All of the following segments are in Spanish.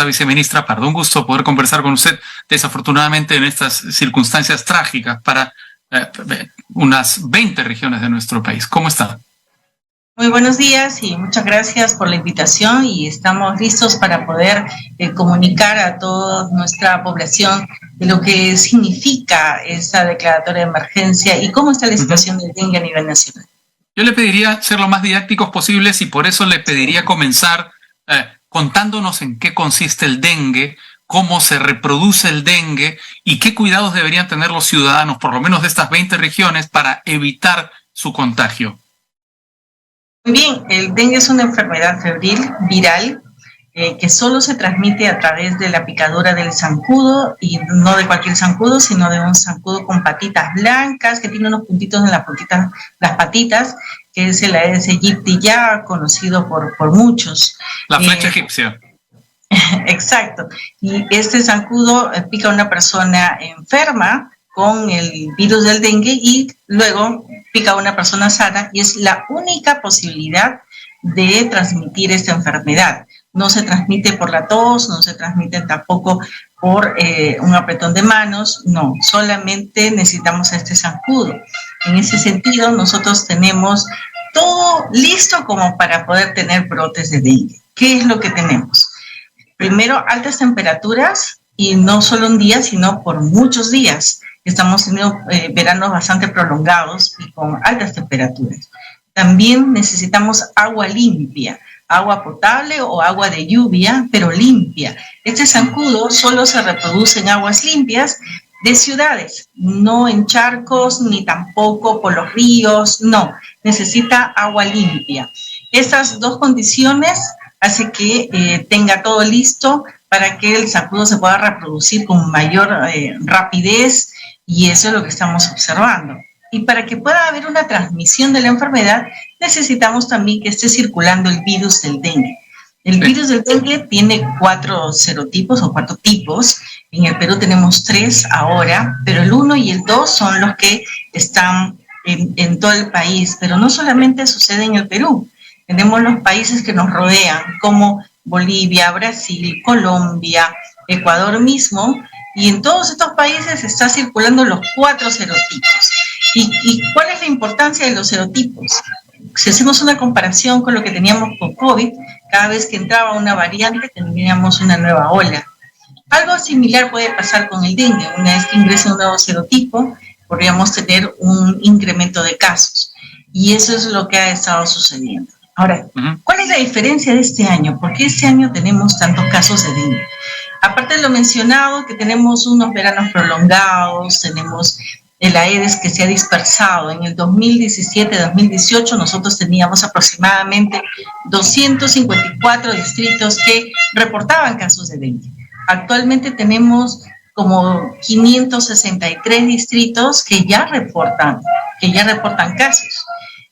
Viceministra Pardo, un gusto poder conversar con usted, desafortunadamente en estas circunstancias trágicas para unas 20 regiones de nuestro país. ¿Cómo está? Muy buenos días y muchas gracias por la invitación, y estamos listos para poder comunicar a toda nuestra población de lo que significa esta declaratoria de emergencia y cómo está la situación del dengue a nivel nacional. Yo le pediría ser lo más didácticos posibles y por eso le pediría comenzar contándonos en qué consiste el dengue, cómo se reproduce el dengue y qué cuidados deberían tener los ciudadanos, por lo menos de estas 20 regiones, para evitar su contagio. Muy bien, el dengue es una enfermedad febril viral que solo se transmite a través de la picadura del zancudo, y no de cualquier zancudo, sino de un zancudo con patitas blancas que tiene unos puntitos en las patitas, que es el Aedes aegypti, ya conocido por muchos. La flecha egipcia. Exacto. Y este zancudo pica a una persona enferma con el virus del dengue y luego pica a una persona sana, y es la única posibilidad de transmitir esta enfermedad. No se transmite por la tos, no se transmite tampoco por un apretón de manos, no, solamente necesitamos a este zancudo. En ese sentido, nosotros tenemos todo listo como para poder tener brotes de dengue. ¿Qué es lo que tenemos? Primero, altas temperaturas, y no solo un día, sino por muchos días. Estamos teniendo veranos bastante prolongados y con altas temperaturas. También necesitamos agua limpia, agua potable o agua de lluvia, pero limpia. Este zancudo solo se reproduce en aguas limpias de ciudades, no en charcos ni tampoco por los ríos, no, necesita agua limpia. Estas dos condiciones hacen que tenga todo listo para que el zancudo se pueda reproducir con mayor rapidez, y eso es lo que estamos observando. Y para que pueda haber una transmisión de la enfermedad, necesitamos también que esté circulando el virus del dengue. El virus del dengue tiene 4 serotipos o 4 tipos. En el Perú tenemos 3 ahora, pero el 1 y el 2 son los que están en todo el país. Pero no solamente sucede en el Perú. Tenemos los países que nos rodean, como Bolivia, Brasil, Colombia, Ecuador mismo, y en todos estos países está circulando los 4 serotipos. ¿Y cuál es la importancia de los serotipos? Si hacemos una comparación con lo que teníamos con COVID, cada vez que entraba una variante teníamos una nueva ola. Algo similar puede pasar con el dengue. Una vez que ingresa un nuevo serotipo, podríamos tener un incremento de casos. Y eso es lo que ha estado sucediendo. Ahora, ¿cuál es la diferencia de este año? ¿Por qué este año tenemos tantos casos de dengue? Aparte de lo mencionado, que tenemos unos veranos prolongados, tenemos el Aedes que se ha dispersado. En el 2017-2018 nosotros teníamos aproximadamente 254 distritos que reportaban casos de dengue. Actualmente tenemos como 563 distritos que ya reportan casos.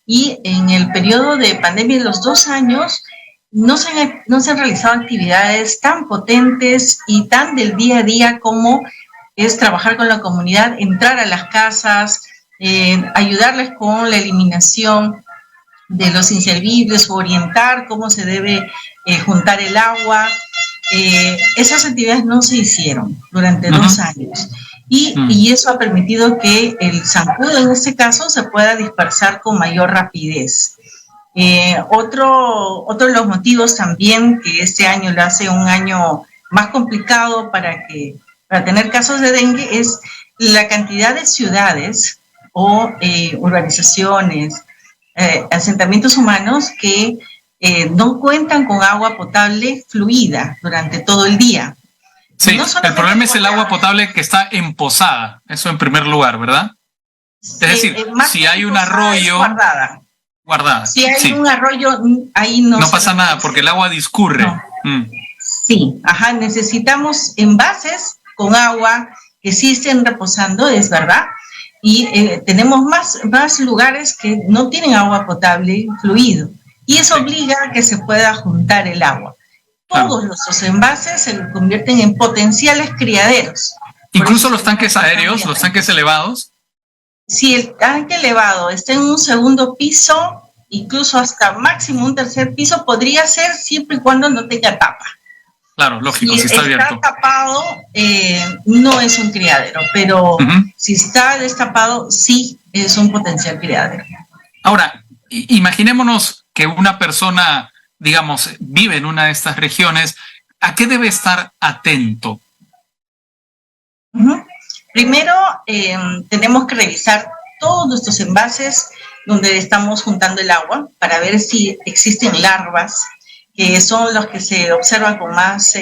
Y en el periodo de pandemia de los 2 años no se han realizado actividades tan potentes y tan del día a día como es trabajar con la comunidad, entrar a las casas, ayudarles con la eliminación de los inservibles, orientar cómo se debe juntar el agua. Esas actividades no se hicieron durante 2 años. Y eso ha permitido que el zancudo, en este caso, se pueda dispersar con mayor rapidez. Otro de los motivos también que este año lo hace un año más complicado para tener casos de dengue es la cantidad de ciudades o urbanizaciones, asentamientos humanos que no cuentan con agua potable fluida durante todo el día. Sí, no, el problema es el agua potable que está emposada, eso en primer lugar, ¿verdad? Es decir, si hay un arroyo... Guardada. Si hay un arroyo, ahí no pasa nada porque el agua discurre. No. Sí, necesitamos envases con agua que sí estén reposando, es verdad, y tenemos más lugares que no tienen agua potable fluido, y eso obliga a que se pueda juntar el agua. Todos nuestros envases se convierten en potenciales criaderos. Incluso los tanques aéreos, los tanques elevados. Si el tanque elevado está en un segundo piso, incluso hasta máximo un tercer piso, podría ser siempre y cuando no tenga tapa. Claro, lógico, si está abierto. Tapado, no es un criadero, pero si está destapado, sí es un potencial criadero. Ahora, imaginémonos que una persona, digamos, vive en una de estas regiones, ¿a qué debe estar atento? Primero, tenemos que revisar todos nuestros envases donde estamos juntando el agua para ver si existen larvas, que son los que se observan con más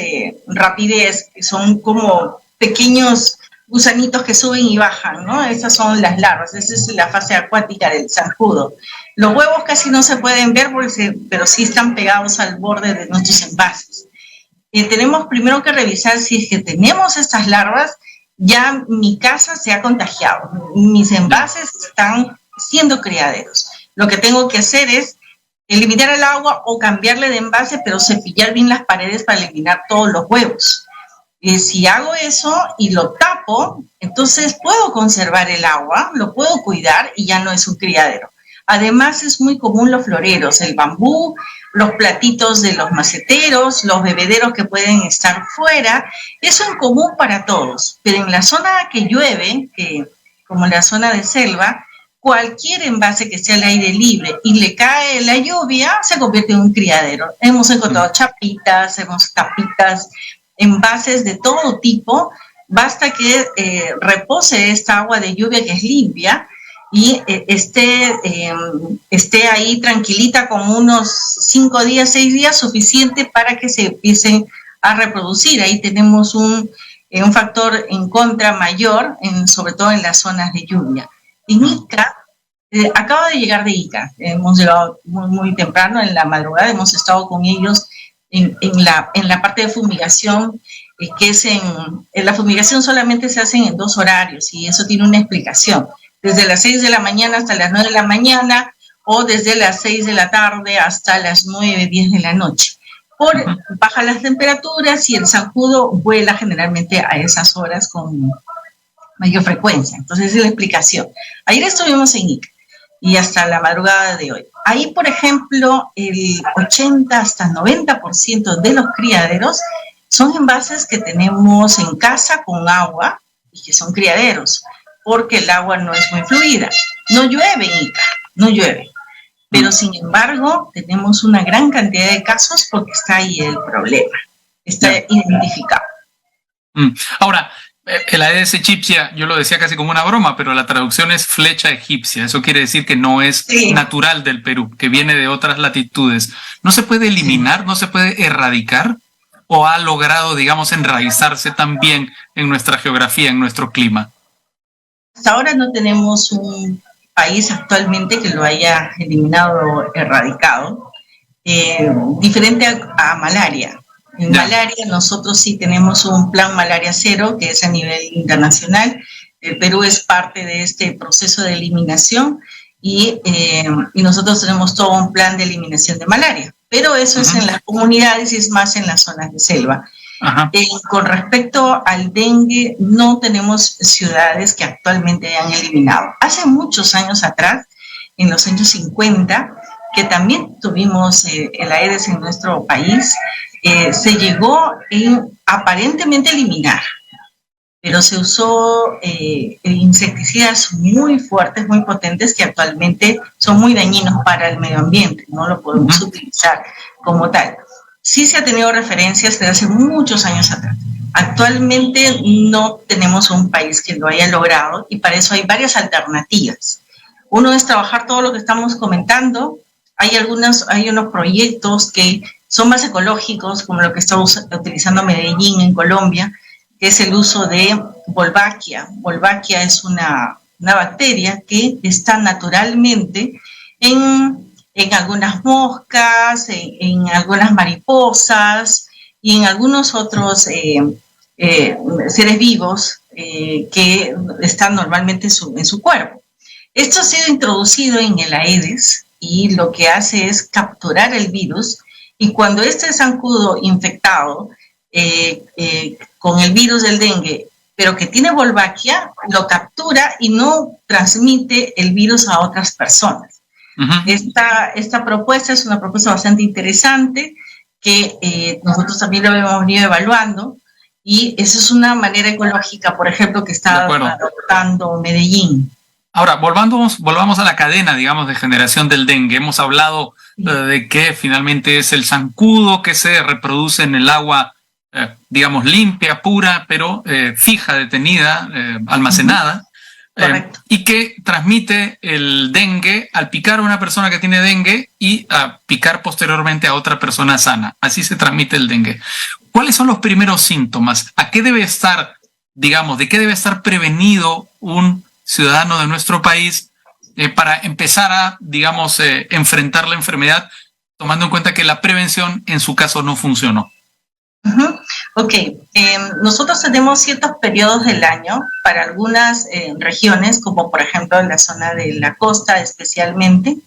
rapidez, que son como pequeños gusanitos que suben y bajan, ¿no? Esas son las larvas, esa es la fase acuática del zancudo. Los huevos casi no se pueden ver, pero sí están pegados al borde de nuestros envases. Tenemos primero que revisar si es que tenemos estas larvas, ya mi casa se ha contagiado, mis envases están siendo criaderos. Lo que tengo que hacer es eliminar el agua o cambiarle de envase, pero cepillar bien las paredes para eliminar todos los huevos. Si hago eso y lo tapo, entonces puedo conservar el agua, lo puedo cuidar y ya no es un criadero. Además, es muy común los floreros, el bambú, los platitos de los maceteros, los bebederos que pueden estar fuera. Eso en común para todos. Pero en la zona que llueve, como la zona de selva, cualquier envase que esté al aire libre y le cae la lluvia, se convierte en un criadero. Hemos encontrado chapitas, tapitas, envases de todo tipo. Basta que repose esta agua de lluvia que es limpia y esté ahí tranquilita como unos 5 días, 6 días, suficiente para que se empiecen a reproducir. Ahí tenemos un factor en contra mayor, sobre todo en las zonas de lluvia. En Ica, acabo de llegar de Ica, hemos llegado muy temprano, en la madrugada, hemos estado con ellos en la parte de fumigación, que es en la fumigación solamente se hacen en 2 horarios y eso tiene una explicación, desde las 6 de la mañana hasta las 9 de la mañana o desde las 6 de la tarde hasta las 9, 10 de la noche. Bajan las temperaturas y el zancudo vuela generalmente a esas horas con mayor frecuencia. Entonces, esa es la explicación. Ayer estuvimos en Ica y hasta la madrugada de hoy. Ahí, por ejemplo, el 80 hasta 90% de los criaderos son envases que tenemos en casa con agua y que son criaderos, porque el agua no es muy fluida. No llueve en Ica, no llueve. Pero, sin embargo, tenemos una gran cantidad de casos porque está ahí el problema. Está identificado. Ahora, el Aedes aegyptia, yo lo decía casi como una broma, pero la traducción es flecha egipcia. Eso quiere decir que no es natural del Perú, que viene de otras latitudes. ¿No se puede eliminar, no se puede erradicar? ¿O ha logrado, digamos, enraizarse también en nuestra geografía, en nuestro clima? Hasta ahora no tenemos un país actualmente que lo haya eliminado o erradicado, diferente a malaria. En malaria nosotros sí tenemos un plan malaria cero que es a nivel internacional. El Perú es parte de este proceso de eliminación y nosotros tenemos todo un plan de eliminación de malaria. Pero eso es en las comunidades y es más en las zonas de selva. Con respecto al dengue, no tenemos ciudades que actualmente hayan eliminado. Hace muchos años atrás, en los años 50, que también tuvimos el Aedes en nuestro país, se llegó aparentemente a eliminar, pero se usó insecticidas muy fuertes, muy potentes, que actualmente son muy dañinos para el medio ambiente, no lo podemos utilizar como tal. Sí se ha tenido referencias desde hace muchos años atrás. Actualmente no tenemos un país que lo haya logrado y para eso hay varias alternativas. Uno es trabajar todo lo que estamos comentando. Hay unos proyectos que son más ecológicos, como lo que está utilizando Medellín en Colombia, que es el uso de Wolbachia. Wolbachia es una bacteria que está naturalmente en algunas moscas, en algunas mariposas y en algunos otros seres vivos que están normalmente en su cuerpo. Esto ha sido introducido en el Aedes y lo que hace es capturar el virus, y cuando este zancudo infectado con el virus del dengue, pero que tiene Wolbachia, lo captura y no transmite el virus a otras personas. Esta propuesta es una propuesta bastante interesante que nosotros también lo hemos venido evaluando, y esa es una manera ecológica, por ejemplo, que está adoptando Medellín. Ahora, volvamos a la cadena, digamos, de generación del dengue. Hemos hablado de que finalmente es el zancudo que se reproduce en el agua, digamos, limpia, pura, pero fija, detenida, almacenada. Y que transmite el dengue al picar a una persona que tiene dengue y a picar posteriormente a otra persona sana. Así se transmite el dengue. ¿Cuáles son los primeros síntomas? ¿A qué debe estar, digamos, de qué debe estar prevenido un ciudadano de nuestro país para empezar a, digamos, enfrentar la enfermedad, tomando en cuenta que la prevención en su caso no funcionó? Ok, nosotros tenemos ciertos periodos del año para algunas regiones, como por ejemplo en la zona de la costa especialmente,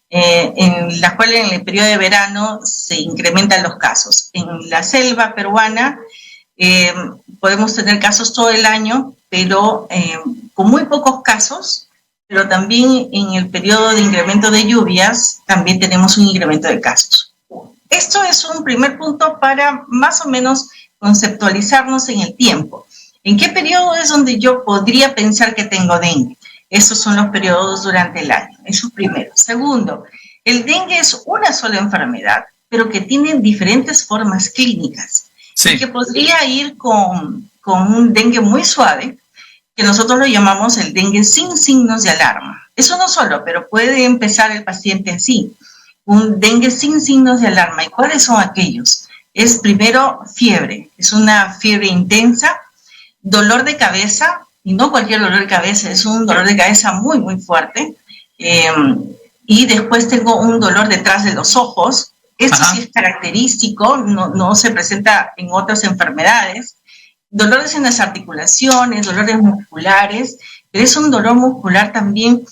en la cual en el periodo de verano se incrementan los casos. En la selva peruana podemos tener casos todo el año, pero con muy pocos casos, pero también en el periodo de incremento de lluvias también tenemos un incremento de casos. Esto es un primer punto para más o menos conceptualizarnos en el tiempo. ¿En qué periodo es donde yo podría pensar que tengo dengue? Esos son los periodos durante el año, eso primero. Segundo, el dengue es una sola enfermedad, pero que tiene diferentes formas clínicas. Sí. Y que podría ir con un dengue muy suave, que nosotros lo llamamos el dengue sin signos de alarma. Es uno solo, pero puede empezar el paciente así. Un dengue sin signos de alarma. ¿Y cuáles son aquellos? Es primero fiebre, es una fiebre intensa, dolor de cabeza, y no cualquier dolor de cabeza, es un dolor de cabeza muy, muy fuerte, y después tengo un dolor detrás de los ojos. Esto sí es característico, no se presenta en otras enfermedades. Dolores en las articulaciones, dolores musculares, pero es un dolor muscular también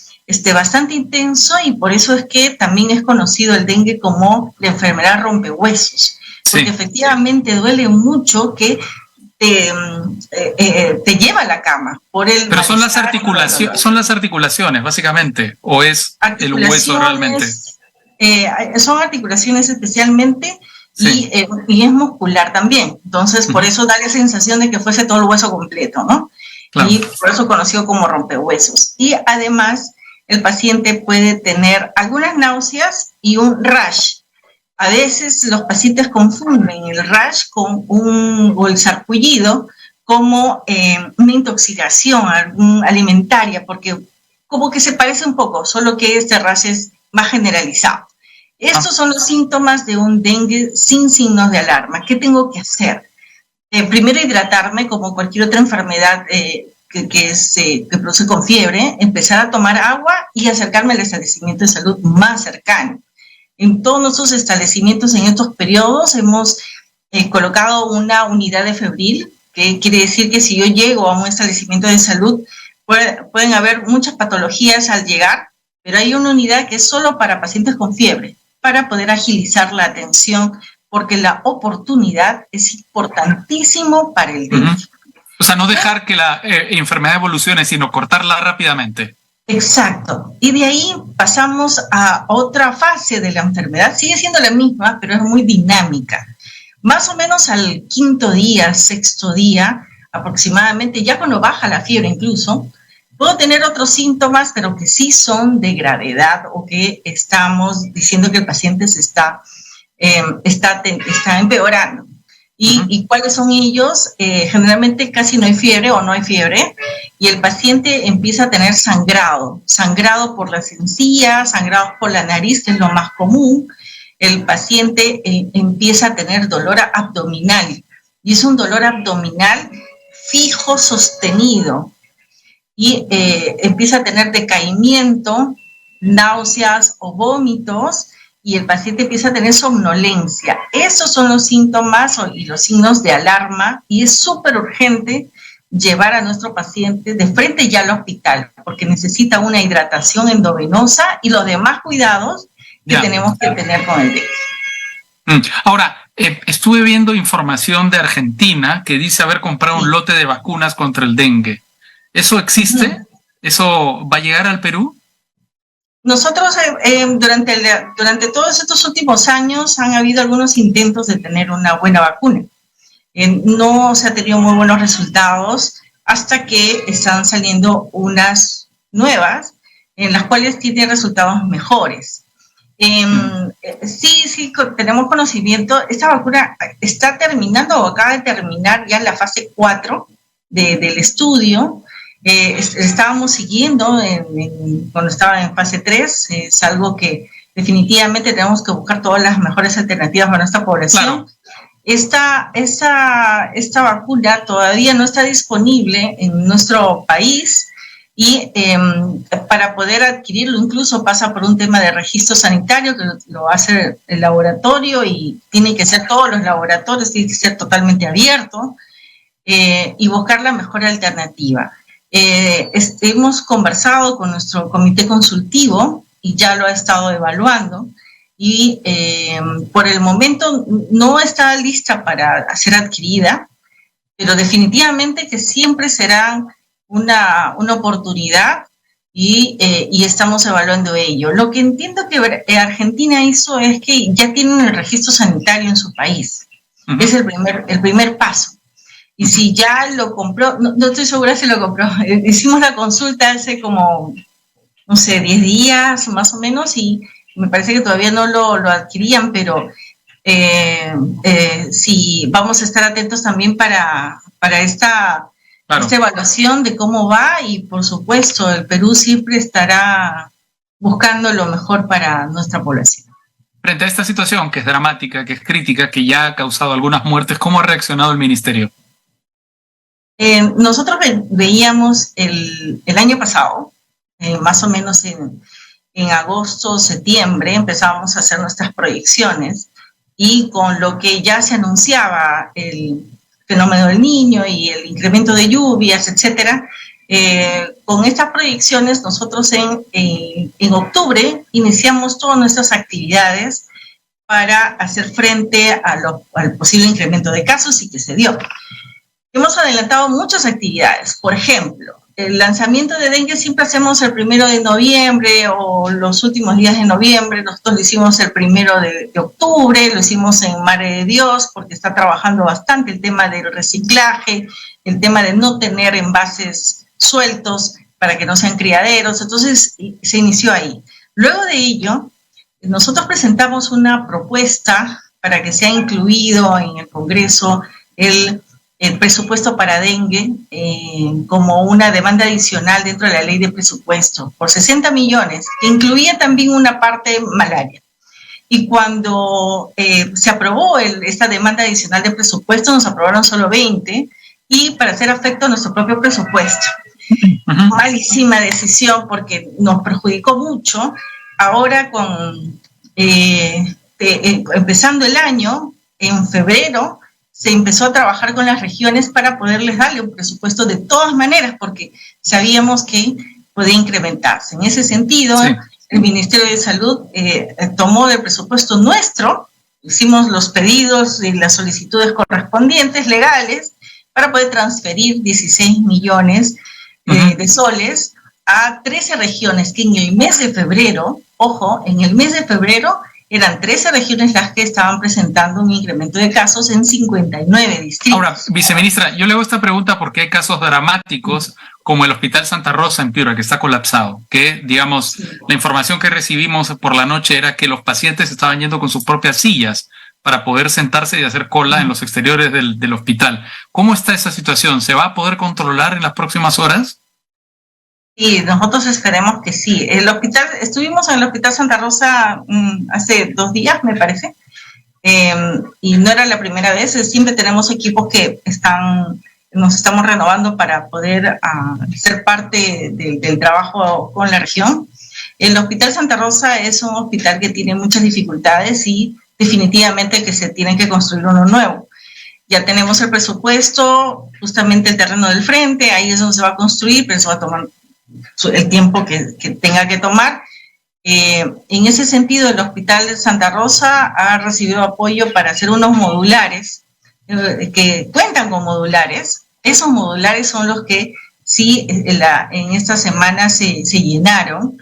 bastante intenso, y por eso es que también es conocido el dengue como la enfermedad rompehuesos, porque efectivamente duele mucho, que te lleva a la cama por el. Pero son las articulaciones, básicamente, o es el hueso realmente. Son articulaciones especialmente, y es muscular también. Entonces, por eso da la sensación de que fuese todo el hueso completo, ¿no? Claro. Y por eso conocido como rompehuesos. Y además, el paciente puede tener algunas náuseas y un rash. A veces los pacientes confunden el rash o el sarpullido como una intoxicación alimentaria, porque como que se parece un poco, solo que este rash es más generalizado. Estos son los síntomas de un dengue sin signos de alarma. ¿Qué tengo que hacer? Primero, hidratarme como cualquier otra enfermedad que produce con fiebre, empezar a tomar agua y acercarme al establecimiento de salud más cercano. En todos nuestros establecimientos en estos periodos hemos colocado una unidad de febril, que quiere decir que si yo llego a un establecimiento de salud, pueden haber muchas patologías al llegar, pero hay una unidad que es solo para pacientes con fiebre, para poder agilizar la atención, porque la oportunidad es importantísimo para el dengue. O sea, no dejar que la enfermedad evolucione, sino cortarla rápidamente. Exacto. Y de ahí pasamos a otra fase de la enfermedad. Sigue siendo la misma, pero es muy dinámica. Más o menos al quinto día, sexto día, aproximadamente, ya cuando baja la fiebre incluso, puedo tener otros síntomas, pero que sí son de gravedad, o que estamos diciendo que el paciente se está empeorando. ¿Y cuáles son ellos? Generalmente casi no hay fiebre o no hay fiebre, y el paciente empieza a tener sangrado por las encías, sangrado por la nariz, que es lo más común. El paciente empieza a tener dolor abdominal, y es un dolor abdominal fijo, sostenido, y empieza a tener decaimiento, náuseas o vómitos, y el paciente empieza a tener somnolencia. Esos son los síntomas y los signos de alarma, y es súper urgente llevar a nuestro paciente de frente ya al hospital, porque necesita una hidratación endovenosa y los demás cuidados que tenemos que tener con el dengue. Ahora, estuve viendo información de Argentina que dice haber comprado un lote de vacunas contra el dengue. ¿Eso existe? ¿Eso va a llegar al Perú? Nosotros durante todos estos últimos años han habido algunos intentos de tener una buena vacuna. No se ha tenido muy buenos resultados hasta que están saliendo unas nuevas en las cuales tienen resultados mejores. Sí, tenemos conocimiento. Esta vacuna está terminando o acaba de terminar ya la fase 4 del estudio. Estábamos siguiendo cuando estaba en fase 3, es algo que definitivamente tenemos que buscar todas las mejores alternativas para nuestra población. Claro. Esta vacuna todavía no está disponible en nuestro país y para poder adquirirlo incluso pasa por un tema de registro sanitario que lo hace el laboratorio y tienen que ser todos los laboratorios, tiene que ser totalmente abierto y buscar la mejor alternativa. Hemos conversado con nuestro comité consultivo y ya lo ha estado evaluando y por el momento no está lista para ser adquirida, pero definitivamente que siempre será una oportunidad y estamos evaluando ello. Lo que entiendo que Argentina hizo es que ya tienen el registro sanitario en su país. Uh-huh. Es el primer paso. Y si ya lo compró, no estoy segura si lo compró, hicimos la consulta hace como, no sé, 10 días más o menos y me parece que todavía no lo adquirían, pero sí, vamos a estar atentos también para esta evaluación de cómo va y por supuesto el Perú siempre estará buscando lo mejor para nuestra población. Frente a esta situación que es dramática, que es crítica, que ya ha causado algunas muertes, ¿cómo ha reaccionado el ministerio? Nosotros veíamos el año pasado, más o menos en agosto, septiembre, empezábamos a hacer nuestras proyecciones y con lo que ya se anunciaba el fenómeno del Niño y el incremento de lluvias, etcétera, con estas proyecciones nosotros en octubre iniciamos todas nuestras actividades para hacer frente al posible incremento de casos y que se dio. Hemos adelantado muchas actividades, por ejemplo, el lanzamiento de dengue siempre hacemos el 1 de noviembre o los últimos días de noviembre, nosotros lo hicimos el 1 de octubre, lo hicimos en Madre de Dios porque está trabajando bastante el tema del reciclaje, el tema de no tener envases sueltos para que no sean criaderos, entonces se inició ahí. Luego de ello, nosotros presentamos una propuesta para que sea incluido en el Congreso el presupuesto para dengue como una demanda adicional dentro de la ley de presupuesto por 60 millones, que incluía también una parte malaria. Y cuando se aprobó esta demanda adicional de presupuesto, nos aprobaron solo 20 y para hacer efecto nuestro propio presupuesto. Uh-huh. Malísima decisión porque nos perjudicó mucho. Ahora empezando el año, en febrero, se empezó a trabajar con las regiones para poderles darle un presupuesto de todas maneras, porque sabíamos que podía incrementarse. En ese sentido, sí, el Ministerio de Salud tomó del presupuesto nuestro, hicimos los pedidos y las solicitudes correspondientes legales para poder transferir 16 millones de soles a 13 regiones que en el mes de febrero, ojo, en el mes de febrero, eran 13 regiones las que estaban presentando un incremento de casos en 59 distritos. Ahora, viceministra, yo le hago esta pregunta porque hay casos dramáticos como el Hospital Santa Rosa en Piura, que está colapsado, que, digamos, sí, la información que recibimos por la noche era que los pacientes estaban yendo con sus propias sillas para poder sentarse y hacer cola en los exteriores del hospital. ¿Cómo está esa situación? ¿Se va a poder controlar en las próximas horas? Sí, nosotros esperemos que sí. Estuvimos en el Hospital Santa Rosa hace 2 días, me parece, y no era la primera vez. Siempre tenemos equipos que nos estamos renovando para poder ser parte del trabajo con la región. El Hospital Santa Rosa es un hospital que tiene muchas dificultades y definitivamente que se tiene que construir uno nuevo. Ya tenemos el presupuesto, justamente el terreno del frente, ahí es donde se va a construir, pero eso va a tomar el tiempo que tenga que tomar. En ese sentido, el Hospital de Santa Rosa ha recibido apoyo para hacer unos modulares que cuentan con modulares. Esos modulares son los que sí en esta semana se llenaron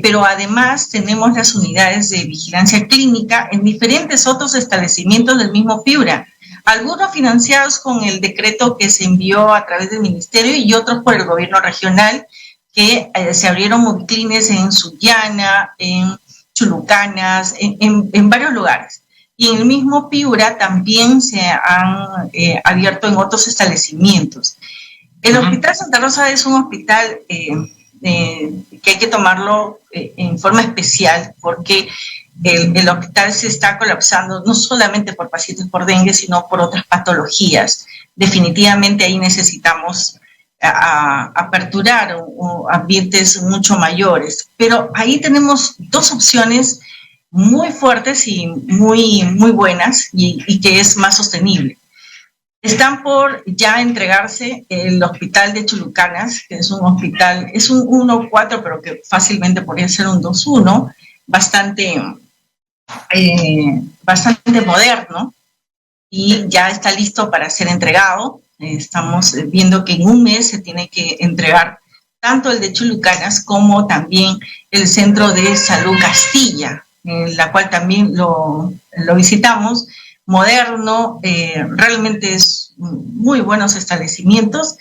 pero además tenemos las unidades de vigilancia clínica en diferentes otros establecimientos del mismo Piura, algunos financiados con el decreto que se envió a través del ministerio y otros por el gobierno regional, que se abrieron moviclines en Sullana, en Chulucanas, en varios lugares. Y en el mismo Piura también se han abierto en otros establecimientos. El Hospital Santa Rosa es un hospital que hay que tomarlo en forma especial, porque el hospital se está colapsando no solamente por pacientes por dengue, sino por otras patologías. Definitivamente ahí necesitamos aperturar ambientes mucho mayores, pero ahí tenemos dos opciones muy fuertes y muy buenas y que es más sostenible. Están por ya entregarse el hospital de Chulucanas, que es un hospital, es un 1-4, pero que fácilmente podría ser un 2-1, bastante moderno, y ya está listo para ser entregado. Estamos viendo que en un mes se tiene que entregar tanto el de Chulucanas como también el Centro de Salud Castilla, la cual también lo visitamos, moderno, realmente es muy buenos establecimientos.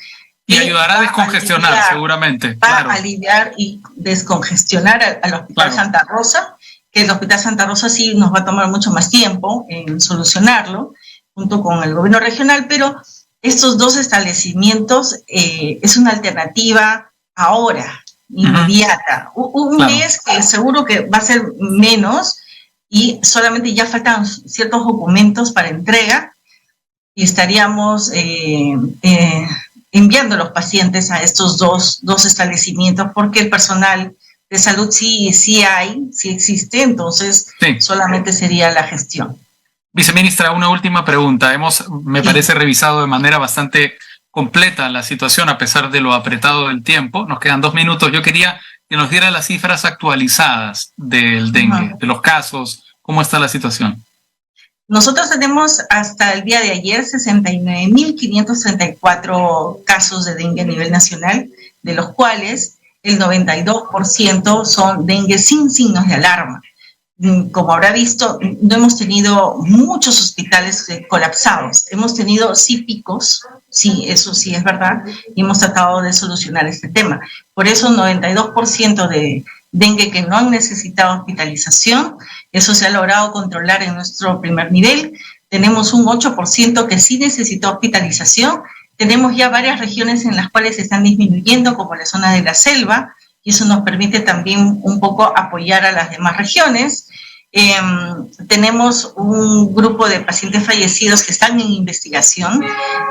Y ayudará a descongestionar, seguramente. Va a aliviar y descongestionar al Hospital Santa Rosa, que el Hospital Santa Rosa sí nos va a tomar mucho más tiempo en solucionarlo, junto con el gobierno regional, pero estos dos establecimientos es una alternativa ahora, inmediata. Un mes que seguro que va a ser menos, y solamente ya faltan ciertos documentos para entrega y estaríamos enviando a los pacientes a estos dos establecimientos, porque el personal de salud sí existe, entonces solamente sería la gestión. Viceministra, una última pregunta. Me parece, revisado de manera bastante completa la situación a pesar de lo apretado del tiempo. Nos quedan 2 minutos. Yo quería que nos diera las cifras actualizadas del dengue, de los casos. ¿Cómo está la situación? Nosotros tenemos hasta el día de ayer 69.534 casos de dengue a nivel nacional, de los cuales el 92% son dengue sin signos de alarma. Como habrá visto, no hemos tenido muchos hospitales colapsados. Hemos tenido sí picos, sí, eso sí es verdad, y hemos tratado de solucionar este tema. Por eso 92% de dengue que no han necesitado hospitalización, eso se ha logrado controlar en nuestro primer nivel. Tenemos un 8% que sí necesitó hospitalización. Tenemos ya varias regiones en las cuales se están disminuyendo, como la zona de la selva, y eso nos permite también un poco apoyar a las demás regiones. Tenemos un grupo de pacientes fallecidos que están en investigación,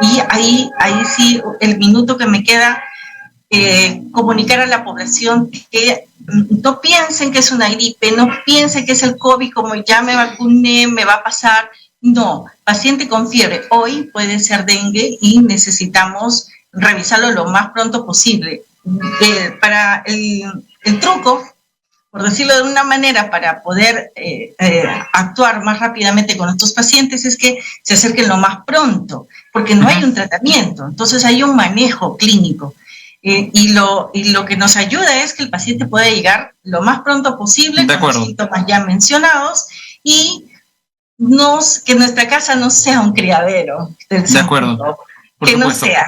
y ahí sí, el minuto que me queda, comunicar a la población que no piensen que es una gripe, no piensen que es el COVID, como ya me vacuné, me va a pasar. No, paciente con fiebre hoy puede ser dengue y necesitamos revisarlo lo más pronto posible. Para el truco, por decirlo de una manera, para poder actuar más rápidamente con estos pacientes, es que se acerquen lo más pronto, porque no hay un tratamiento, entonces hay un manejo clínico. Y lo que nos ayuda es que el paciente pueda llegar lo más pronto posible con los síntomas ya mencionados, y que nuestra casa no sea un criadero. De acuerdo. Que no sea.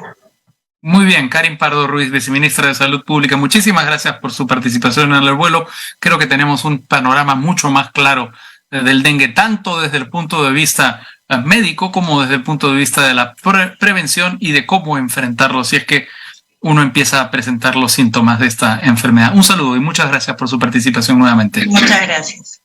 Muy bien, Karin Pardo Ruiz, viceministra de Salud Pública, muchísimas gracias por su participación en el vuelo. Creo que tenemos un panorama mucho más claro del dengue, tanto desde el punto de vista médico como desde el punto de vista de la prevención y de cómo enfrentarlo si es que uno empieza a presentar los síntomas de esta enfermedad. Un saludo y muchas gracias por su participación nuevamente. Muchas gracias.